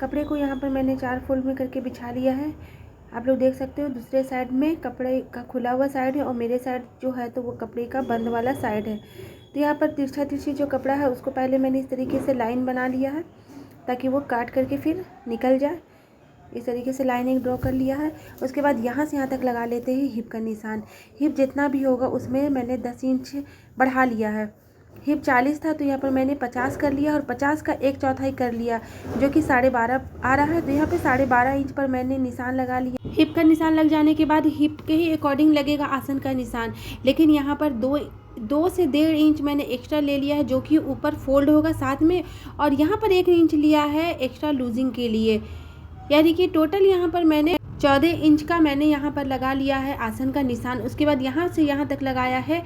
कपड़े को यहाँ पर मैंने 4 फोल्ड में करके बिछा लिया है। आप लोग देख सकते हो दूसरे साइड में कपड़े का खुला हुआ साइड है और मेरे साइड जो है तो वो कपड़े का बंद वाला साइड है। तो यहाँ पर तिरछा तिरछी जो कपड़ा है उसको पहले मैंने इस तरीके से लाइन बना लिया है ताकि वो काट करके फिर निकल जाए। इस तरीके से लाइन एक ड्रॉ कर लिया है। उसके बाद यहाँ से यहाँ तक लगा लेते हैं हिप का निशान। हिप जितना भी होगा उसमें मैंने 10 इंच बढ़ा लिया है। हिप 40 था तो यहाँ पर मैंने 50 कर लिया और 50 का 1/4 कर लिया जो कि 12.5 आ रहा है। तो यहाँ पे 12.5 इंच पर मैंने निशान लगा लिया। हिप का निशान लग जाने के बाद हिप के ही अकॉर्डिंग लगेगा आसन का निशान, लेकिन यहाँ पर 2 से 1.5 इंच मैंने एक्स्ट्रा ले लिया है जो कि ऊपर फोल्ड होगा साथ में, और यहाँ पर 1 इंच लिया है एक्स्ट्रा लूजिंग के लिए, यानी कि टोटल यहाँ पर मैंने 14 इंच का मैंने यहाँ पर लगा लिया है आसन का निशान। उसके बाद यहाँ से यहाँ तक लगाया है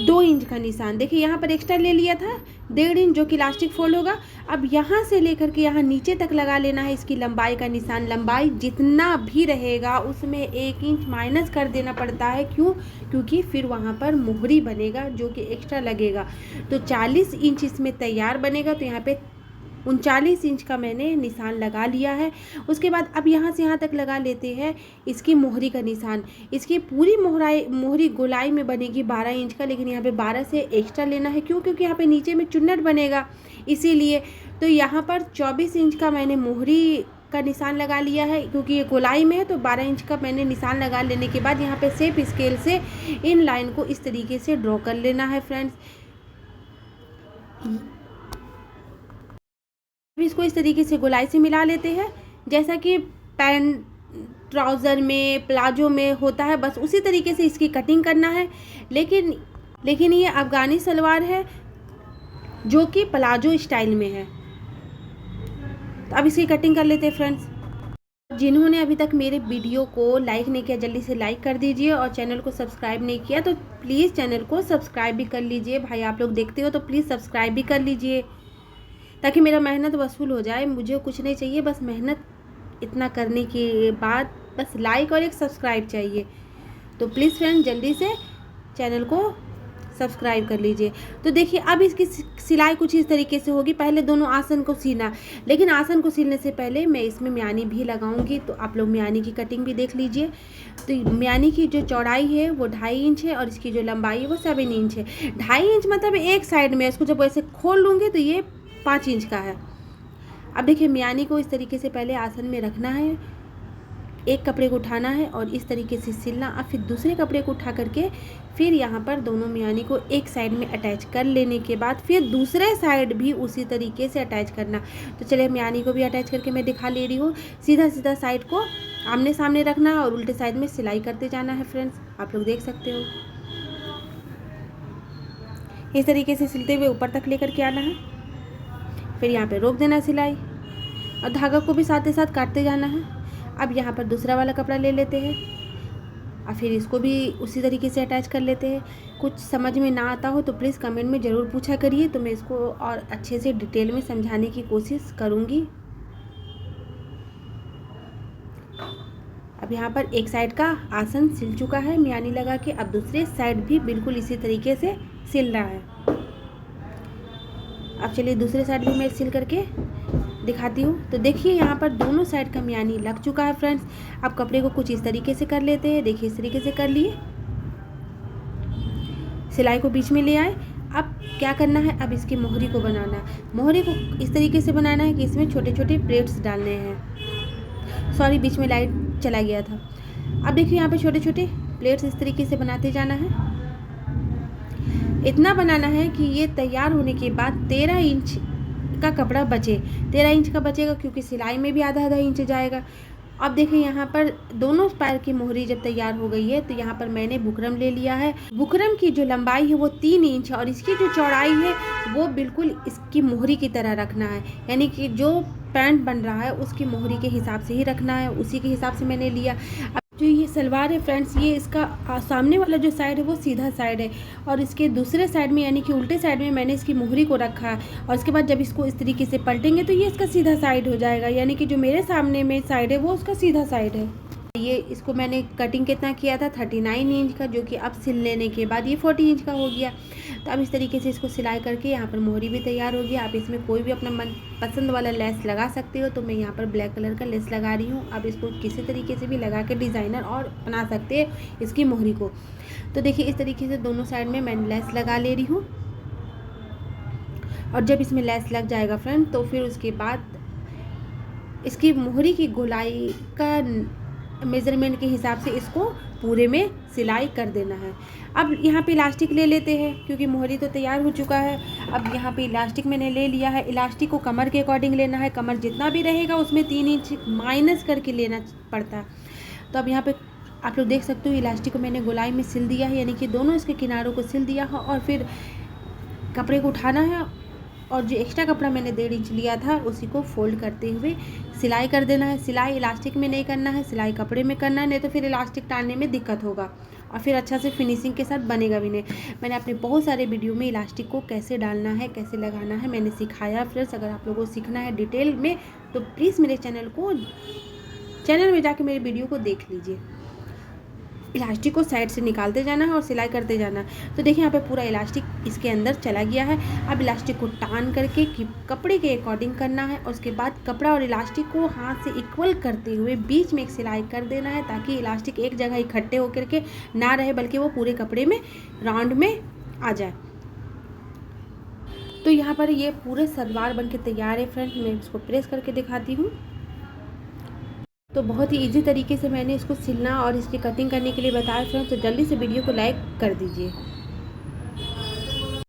2 इंच का निशान। देखिए यहाँ पर एक्स्ट्रा ले लिया था 1.5 इंच जो कि इलास्टिक फोल्ड होगा। अब यहाँ से लेकर के यहाँ नीचे तक लगा लेना है इसकी लंबाई का निशान। लंबाई जितना भी रहेगा उसमें 1 इंच माइनस कर देना पड़ता है। क्यों? क्योंकि फिर वहाँ पर मोहरी बनेगा जो कि एक्स्ट्रा लगेगा। तो 40 इंच इसमें तैयार बनेगा, तो यहाँ पे 39 इंच का मैंने निशान लगा लिया है। उसके बाद अब यहाँ से यहाँ तक लगा लेते हैं इसकी मोहरी का निशान। इसकी पूरी मोहरी गोलाई में बनेगी 12 इंच का, लेकिन यहाँ पे 12 से एक्स्ट्रा लेना है। क्यों? क्योंकि यहाँ पे नीचे में चुन्नट बनेगा इसीलिए। तो यहाँ पर 24 इंच का मैंने मोहरी का निशान लगा लिया है, क्योंकि ये गोलाई में है। तो 12 इंच का मैंने निशान लगा लेने के बाद यहाँ पे शेप स्केल से इन लाइन को इस तरीके से ड्रॉ कर लेना है फ्रेंड्स। इसको इस तरीके से गोलाई से मिला लेते हैं जैसा कि पैंट ट्राउज़र में प्लाजो में होता है, बस उसी तरीके से इसकी कटिंग करना है। लेकिन ये अफगानी सलवार है जो कि प्लाजो स्टाइल में है। तो अब इसकी कटिंग कर लेते हैं फ्रेंड्स। जिन्होंने अभी तक मेरे वीडियो को लाइक नहीं किया जल्दी से लाइक कर दीजिए, और चैनल को सब्सक्राइब नहीं किया तो प्लीज़ चैनल को सब्सक्राइब भी कर लीजिए। भाई आप लोग देखते हो तो प्लीज़ सब्सक्राइब भी कर लीजिए ताकि मेरा मेहनत वसूल हो जाए। मुझे कुछ नहीं चाहिए, बस मेहनत इतना करने के बाद बस लाइक और एक सब्सक्राइब चाहिए। तो प्लीज़ फ्रेंड जल्दी से चैनल को सब्सक्राइब कर लीजिए। तो देखिए अब इसकी सिलाई कुछ इस तरीके से होगी। पहले दोनों आसन को सीना, लेकिन आसन को सिलने से पहले मैं इसमें म्यानी भी लगाऊंगी। तो आप लोग म्यानी की कटिंग भी देख लीजिए। तो म्यानी की जो चौड़ाई है वो 2.5 इंच है और इसकी जो लंबाई है वो 7 इंच है। 2.5 इंच मतलब एक साइड में, इसको जब वैसे खोल लूँगी तो ये 5 इंच का है। अब देखिए म्यानी को इस तरीके से पहले आसन में रखना है, एक कपड़े को उठाना है और इस तरीके से सिलना। अब फिर दूसरे कपड़े को उठा करके फिर यहाँ पर दोनों म्यानी को एक साइड में अटैच कर लेने के बाद फिर दूसरे साइड भी उसी तरीके से अटैच करना। तो चलिए म्यानी को भी अटैच करके मैं दिखा ले रही हूँ। सीधा सीधा साइड को आमने सामने रखना है और उल्टे साइड में सिलाई करते जाना है फ्रेंड्स। आप लोग देख सकते हो इस तरीके से सिलते हुए ऊपर तक लेकर के आना है। फिर यहाँ पे रोक देना सिलाई और धागा को भी साथ ही साथ काटते जाना है। अब यहाँ पर दूसरा वाला कपड़ा ले लेते हैं और फिर इसको भी उसी तरीके से अटैच कर लेते हैं। कुछ समझ में ना आता हो तो प्लीज़ कमेंट में ज़रूर पूछा करिए, तो मैं इसको और अच्छे से डिटेल में समझाने की कोशिश करूँगी। अब यहाँ पर एक साइड का आसन सिल चुका है म्यानी लगा के। अब दूसरे साइड भी बिल्कुल इसी तरीके से सिल रहा है। अब चलिए दूसरे साइड भी मैं सिल करके दिखाती हूँ। तो देखिए यहाँ पर दोनों साइड का म्यानी लग चुका है फ्रेंड्स। अब कपड़े को कुछ इस तरीके से कर लेते हैं। देखिए इस तरीके से कर लिए, सिलाई को बीच में ले आए। अब क्या करना है, अब इसकी मोहरी को बनाना है। मोहरी को इस तरीके से बनाना है कि इसमें छोटे छोटे प्लेट्स डालने हैं। सॉरी बीच में लाइट चला गया था। अब देखिए यहाँ पे छोटे छोटे प्लेट्स इस तरीके से बनाते जाना है। इतना बनाना है कि ये तैयार होने के बाद 13 इंच का कपड़ा बचे। 13 इंच का बचेगा क्योंकि सिलाई में भी आधा आधा इंच जाएगा। अब देखिए यहाँ पर दोनों पैर की मोहरी जब तैयार हो गई है तो यहाँ पर मैंने बुकरम ले लिया है। बुकरम की जो लंबाई है वो 3 इंच है और इसकी जो चौड़ाई है वो बिल्कुल इसकी मोहरी की तरह रखना है, यानी कि जो पैंट बन रहा है उसकी मोहरी के हिसाब से ही रखना है। उसी के हिसाब से मैंने लिया। जो ये सलवार है फ्रेंड्स, ये इसका सामने वाला जो साइड है वो सीधा साइड है और इसके दूसरे साइड में यानी कि उल्टे साइड में मैंने इसकी मोहरी को रखा है। और इसके बाद जब इसको इस तरीके से पलटेंगे तो ये इसका सीधा साइड हो जाएगा, यानी कि जो मेरे सामने में साइड है वो उसका सीधा साइड है। ये इसको मैंने कटिंग कितना किया था 39 इंच का, जो कि अब सिल लेने के बाद ये 40 इंच का हो गया। तो अब इस तरीके से इसको सिलाई करके यहाँ पर मोहरी भी तैयार हो गई। आप इसमें कोई भी अपना मन पसंद वाला लेस लगा सकते हो। तो मैं यहाँ पर ब्लैक कलर का लेस लगा रही हूँ। आप इसको किसी तरीके से भी लगा के डिज़ाइनर और बना सकते हैं इसकी मोहरी को। तो देखिए इस तरीके से दोनों साइड में मैं लेस लगा ले रही हूँ। और जब इसमें लेस लग जाएगा फ्रेंड, तो फिर उसके बाद इसकी मोहरी की गोलाई का मेज़रमेंट के हिसाब से इसको पूरे में सिलाई कर देना है। अब यहाँ पे इलास्टिक ले लेते हैं, क्योंकि मोहरी तो तैयार हो चुका है। अब यहाँ पे इलास्टिक मैंने ले लिया है। इलास्टिक को कमर के अकॉर्डिंग लेना है। कमर जितना भी रहेगा उसमें 3 इंच माइनस करके लेना पड़ता है। तो अब यहाँ पे आप लोग देख सकते हो इलास्टिक को मैंने गोलाई में सिल दिया है, यानी कि दोनों इसके किनारों को सिल दिया है। और फिर कपड़े को उठाना है और जो एक्स्ट्रा कपड़ा मैंने 1.5 इंच लिया था उसी को फोल्ड करते हुए सिलाई कर देना है। सिलाई इलास्टिक में नहीं करना है, सिलाई कपड़े में करना है, नहीं तो फिर इलास्टिक टानने में दिक्कत होगा और फिर अच्छा से फिनिशिंग के साथ बनेगा भी नहीं। मैंने अपने बहुत सारे वीडियो में इलास्टिक को कैसे डालना है, कैसे लगाना है, मैंने सिखाया फ्रेंड्स। अगर आप लोगों को सीखना है डिटेल में तो प्लीज़ मेरे चैनल में जाके मेरे वीडियो को देख लीजिए। इलास्टिक को साइड से निकालते जाना है और सिलाई करते जाना है। तो देखिए यहाँ पे पूरा इलास्टिक इसके अंदर चला गया है। अब इलास्टिक को टान करके कपड़े के अकॉर्डिंग करना है और उसके बाद कपड़ा और इलास्टिक को हाथ से इक्वल करते हुए बीच में एक सिलाई कर देना है, ताकि इलास्टिक एक जगह इकट्ठे होकर के ना रहे, बल्कि वो पूरे कपड़े में राउंड में आ जाए। तो यहाँ पर ये पूरे सलवार बन के तैयार है फ्रेंड। मैं इसको प्रेस करके दिखाती हूँ। तो बहुत ही इजी तरीके से मैंने इसको सिलना और इसकी कटिंग करने के लिए बताया फ्रेंड्स। तो जल्दी से वीडियो को लाइक कर दीजिए।